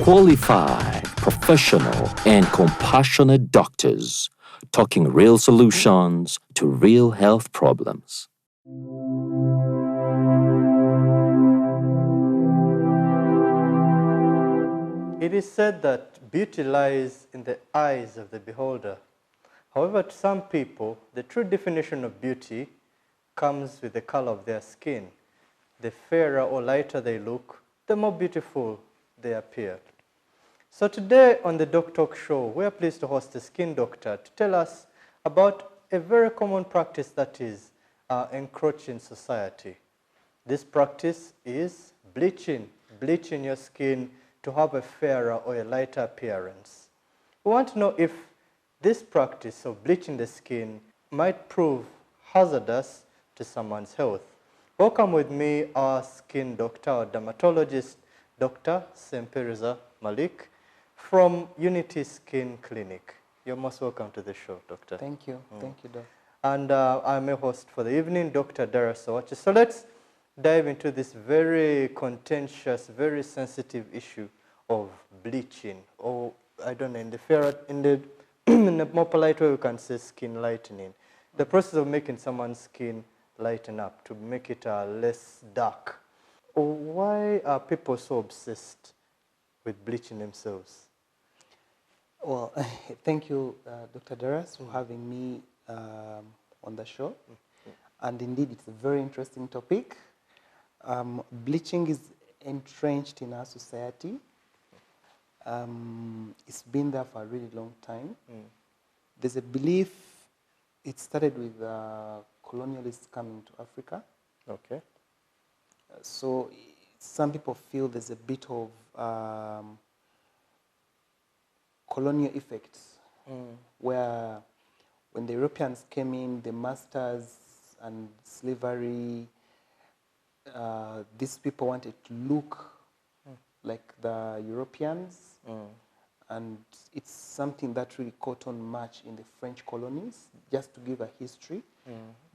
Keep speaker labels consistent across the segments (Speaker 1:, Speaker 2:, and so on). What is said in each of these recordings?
Speaker 1: Qualified, professional, and compassionate doctors talking real solutions to real health problems.
Speaker 2: It is said that beauty lies in the eyes of the beholder. However, to some people, the true definition of beauty comes with the color of their skin. The fairer or lighter they look, the more beautiful they appear. So today on the Doctalk show, we are pleased to host a skin doctor to tell us about a very common practice that is encroaching society. This practice is bleaching your skin to have a fairer or a lighter appearance. We want to know if this practice of bleaching the skin might prove hazardous to someone's health. Welcome with me our skin doctor, our dermatologist, Dr. Semperiza Malik from Unity Skin Clinic. You're most welcome to the show, doctor.
Speaker 3: Thank you. Thank you, Doc.
Speaker 2: And I'm a host for the evening, Dr. Dara Sawachi. So let's dive into this very contentious, very sensitive issue of bleaching, or I don't know, in the in a more polite way we can say skin lightening. The process of making someone's skin lighten up to make it less dark. Why are people so obsessed with bleaching themselves?
Speaker 3: Well, thank you, Dr. Daras, for having me on the show. And indeed, it's a very interesting topic. Bleaching is entrenched in our society. It's been there for a really long time. There's a belief, it started with colonialists coming to Africa.
Speaker 2: Okay.
Speaker 3: So some people feel there's a bit of colonial effects, where when the Europeans came in, the masters and slavery, these people wanted to look like the Europeans, and it's something that really caught on much in the French colonies. Just to give a history,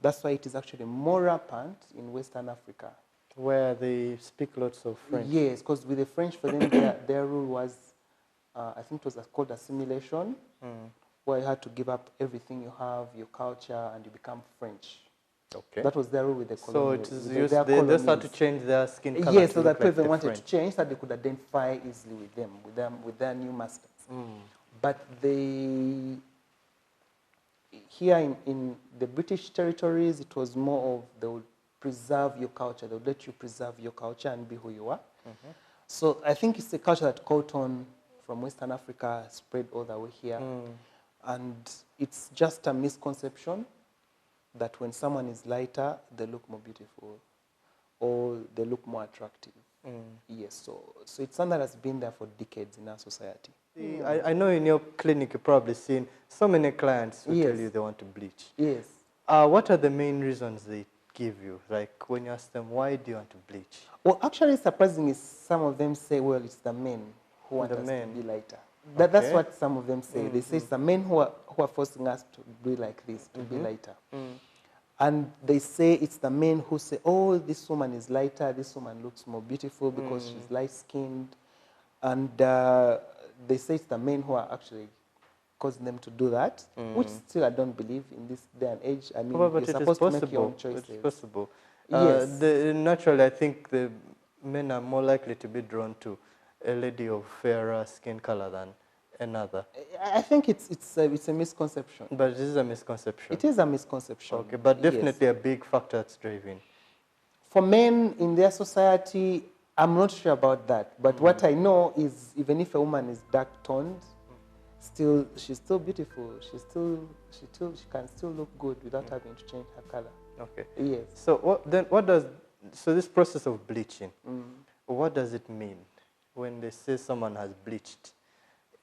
Speaker 3: that's why it is actually more rampant in Western Africa,
Speaker 2: where they speak lots of French.
Speaker 3: Yes, because with the French, for them, their rule was, I think it was called assimilation, where you had to give up everything you have, your culture, and you become French.
Speaker 2: Okay.
Speaker 3: That was their rule with the colonies.
Speaker 2: So it is they just had to change their skin color.
Speaker 3: Yes, so that
Speaker 2: like
Speaker 3: people wanted
Speaker 2: French.
Speaker 3: to change, so that they could identify easily with them, with their new masters. But here in the British territories, it was more of they would preserve your culture. They would let you preserve your culture and be who you are. So I think it's a culture that caught on from Western Africa, spread all the way here. And it's just a misconception that when someone is lighter, they look more beautiful or they look more attractive. Yes, so it's something that has been there for decades in our society.
Speaker 2: I know in your clinic you've probably seen so many clients who tell you they want to bleach.
Speaker 3: Yes.
Speaker 2: What are the main reasons they give you? Like when you ask them, why do you want to bleach?
Speaker 3: Well, actually, surprisingly, some of them say, well, it's the men who want us to be lighter. That's what some of them say. They say it's the men who are forcing us to be like this, to be lighter. And they say it's the men who say, oh, this woman is lighter, this woman looks more beautiful because she's light-skinned. And they say it's the men who are actually causing them to do that, which still I don't believe in this day and age. I mean,
Speaker 2: but
Speaker 3: you're supposed to make your own choices.
Speaker 2: It's possible.
Speaker 3: Yes.
Speaker 2: Naturally, I think the men are more likely to be drawn to a lady of fairer skin color than another.
Speaker 3: I think it's a misconception.
Speaker 2: But this is a misconception.
Speaker 3: It is a misconception.
Speaker 2: Okay, but definitely a big factor that's driving.
Speaker 3: For men in their society, I'm not sure about that. But what I know is even if a woman is dark-toned, she's still beautiful. She can still look good without having to change her color.
Speaker 2: Okay.
Speaker 3: Yes.
Speaker 2: So this process of bleaching, what does it mean when they say someone has bleached?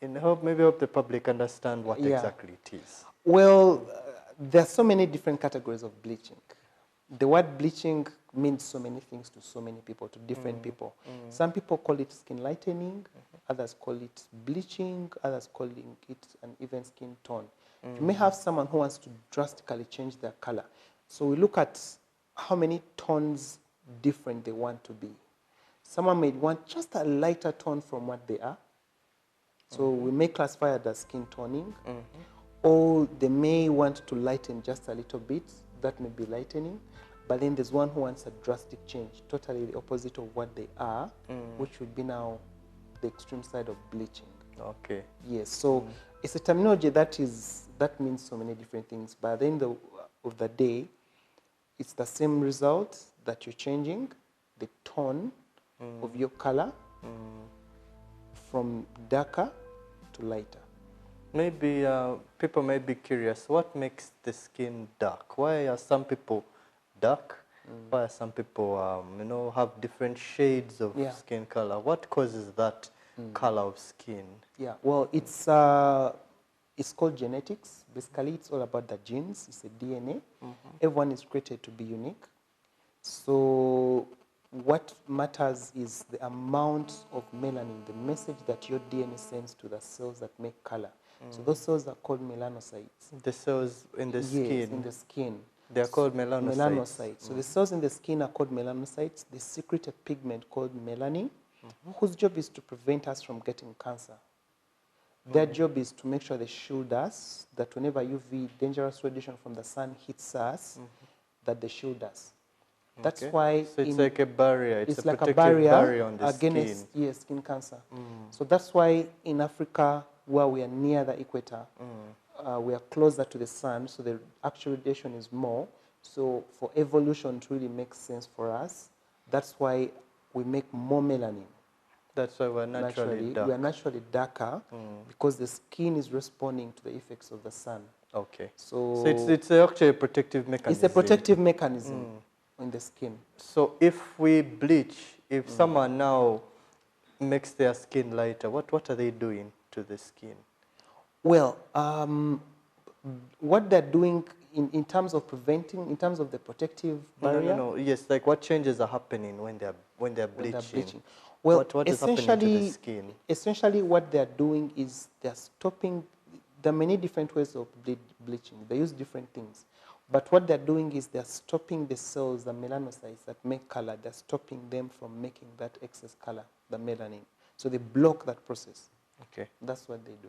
Speaker 2: Maybe help the public understand what exactly it is.
Speaker 3: Well, there are so many different categories of bleaching. The word bleaching means so many things to so many people, to different people. Some people call it skin lightening, others call it bleaching, others calling it an even skin tone. You may have someone who wants to drastically change their color. So we look at how many tones different they want to be. Someone may want just a lighter tone from what they are. So we may classify it as skin toning, or they may want to lighten just a little bit. That may be lightening. But then there's one who wants a drastic change, totally the opposite of what they are, which would be now the extreme side of bleaching.
Speaker 2: Okay.
Speaker 3: Yes, so it's a terminology that means so many different things. But at the end of the day, it's the same result that you're changing the tone of your color from darker to lighter.
Speaker 2: Maybe people may be curious, what makes the skin dark? Why are some people dark? Why are some people, you know, have different shades of skin color? What causes that color of skin?
Speaker 3: Yeah, well, it's called genetics. Basically, it's all about the genes. It's a DNA. Everyone is created to be unique. So what matters is the amount of melanin, the message that your DNA sends to the cells that make color. So those cells are called melanocytes.
Speaker 2: The cells in the skin?
Speaker 3: Yes, in the skin.
Speaker 2: They are called melanocytes.
Speaker 3: So the cells in the skin are called melanocytes. They secrete a pigment called melanin, whose job is to prevent us from getting cancer. Their job is to make sure they shield us, that whenever UV, dangerous radiation from the sun hits us, that they shield us. That's why...
Speaker 2: So it's like a barrier. It's a
Speaker 3: like
Speaker 2: protective
Speaker 3: barrier
Speaker 2: on the
Speaker 3: against
Speaker 2: skin.
Speaker 3: Skin cancer. So that's why in Africa, where we are near the equator, we are closer to the sun, so the actual radiation is more. So for evolution to really make sense for us, that's why we make more melanin.
Speaker 2: That's why we're naturally dark.
Speaker 3: We are naturally darker because the skin is responding to the effects of the sun.
Speaker 2: Okay.
Speaker 3: So
Speaker 2: it's actually a protective mechanism.
Speaker 3: It's a protective mechanism in the skin.
Speaker 2: So if we bleach, if someone now makes their skin lighter, what are they doing to the skin?
Speaker 3: Well, what they're doing in terms of preventing, in terms of the protective barrier?
Speaker 2: No. Yes, like what changes are happening when they're bleaching?
Speaker 3: Well,
Speaker 2: what is happening to the skin?
Speaker 3: Essentially, what they're doing is they're stopping. There are many different ways of bleaching. They use different things. But what they're doing is they're stopping the cells, the melanocytes that make color. They're stopping them from making that excess color, the melanin. So they block that process.
Speaker 2: Okay.
Speaker 3: That's what they do.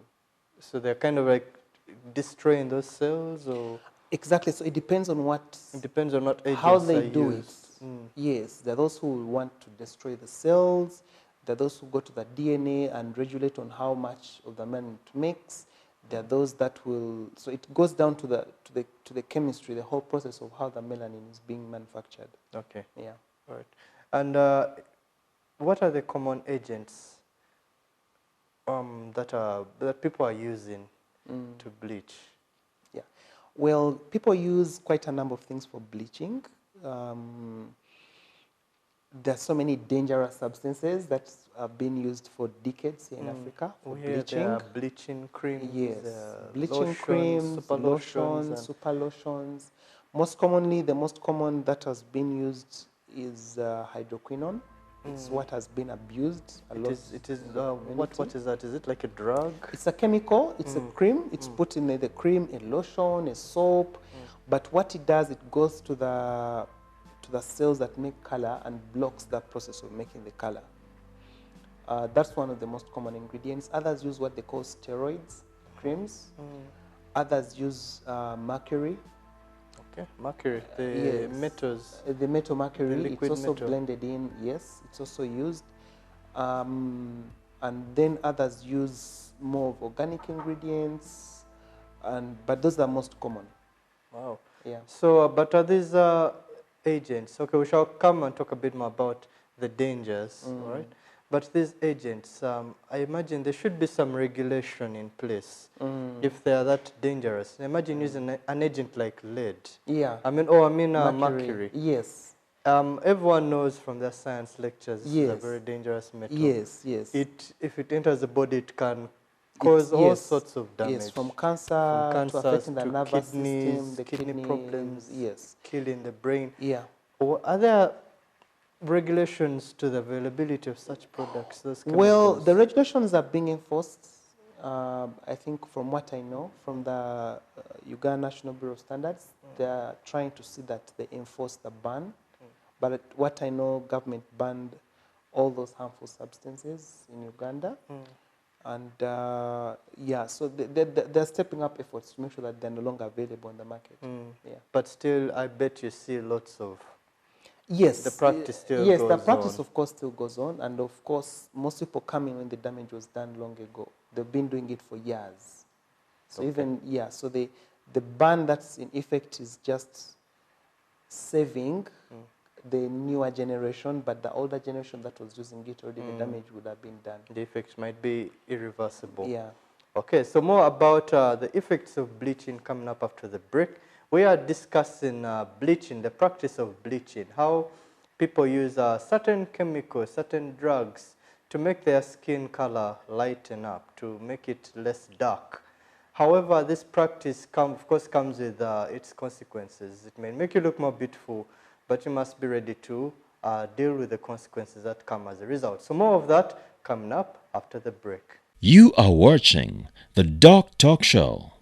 Speaker 2: So they're kind of like destroying those cells, or?
Speaker 3: Exactly. So it depends on what.
Speaker 2: It depends on what agents
Speaker 3: how they
Speaker 2: are
Speaker 3: do
Speaker 2: used.
Speaker 3: it. Yes, there are those who will want to destroy the cells. There are those who go to the DNA and regulate on how much of the melanin to mix. There are those that will. So it goes down to the chemistry, the whole process of how the melanin is being manufactured.
Speaker 2: Okay.
Speaker 3: Yeah.
Speaker 2: Right. And what are the common agents that people are using to bleach?
Speaker 3: Yeah. Well, people use quite a number of things for bleaching. There are so many dangerous substances that have been used for decades here in Africa for bleaching.
Speaker 2: There are bleaching creams.
Speaker 3: Yes, bleaching
Speaker 2: lotions,
Speaker 3: creams,
Speaker 2: super
Speaker 3: lotions, super lotions. Most commonly, the most common that has been used is hydroquinone. It's what has been abused a lot.
Speaker 2: It is. What is that? Is it like a drug?
Speaker 3: It's a chemical. It's a cream. It's put in the cream, a lotion, a soap. But what it does, it goes to the cells that make color and blocks that process of making the color. That's one of the most common ingredients. Others use what they call steroids, creams. Others use mercury.
Speaker 2: Okay, mercury, the metals.
Speaker 3: The metal mercury,
Speaker 2: the liquid
Speaker 3: it's also
Speaker 2: metal.
Speaker 3: blended in, yes, it's also used. And then others use more of organic ingredients, but those are most common.
Speaker 2: Wow.
Speaker 3: Yeah.
Speaker 2: So, but are these agents, okay, we shall come and talk a bit more about the dangers, right? But these agents, I imagine there should be some regulation in place if they are that dangerous. Imagine using an agent like lead.
Speaker 3: Yeah.
Speaker 2: Mercury.
Speaker 3: Yes.
Speaker 2: Everyone knows from their science lectures this is a
Speaker 3: Yes.
Speaker 2: very dangerous metal.
Speaker 3: Yes, yes.
Speaker 2: If it enters the body, it can cause all sorts of damage.
Speaker 3: Yes, from cancer to affecting the nervous
Speaker 2: kidneys,
Speaker 3: system, the
Speaker 2: kidney problems,
Speaker 3: yes,
Speaker 2: killing the brain.
Speaker 3: Yeah.
Speaker 2: Or are there regulations to the availability of such products? Those
Speaker 3: Well,
Speaker 2: chemicals?
Speaker 3: the regulations are being enforced, I think from what I know, from the Uganda National Bureau of Standards. They are trying to see that they enforce the ban. But what I know, government banned all those harmful substances in Uganda. And yeah, so they're stepping up efforts to make sure that they're no longer available on the market. Yeah.
Speaker 2: But still, I bet you see lots of
Speaker 3: Yes,
Speaker 2: the practice still
Speaker 3: yes, the
Speaker 2: goes
Speaker 3: practice
Speaker 2: on.
Speaker 3: of course still goes on, and of course most people come in when the damage was done long ago. They've been doing it for years. So
Speaker 2: Okay.
Speaker 3: even yeah, so the ban that's in effect is just saving the newer generation, but the older generation that was using it already, the damage would have been done.
Speaker 2: The effects might be irreversible.
Speaker 3: Yeah.
Speaker 2: Okay, so more about the effects of bleaching coming up after the break. We are discussing bleaching, the practice of bleaching, how people use certain chemicals, certain drugs to make their skin color lighten up, to make it less dark. However, this practice, of course, comes with its consequences. It may make you look more beautiful, but you must be ready to deal with the consequences that come as a result. So more of that coming up after the break.
Speaker 1: You are watching the Doctalk Show.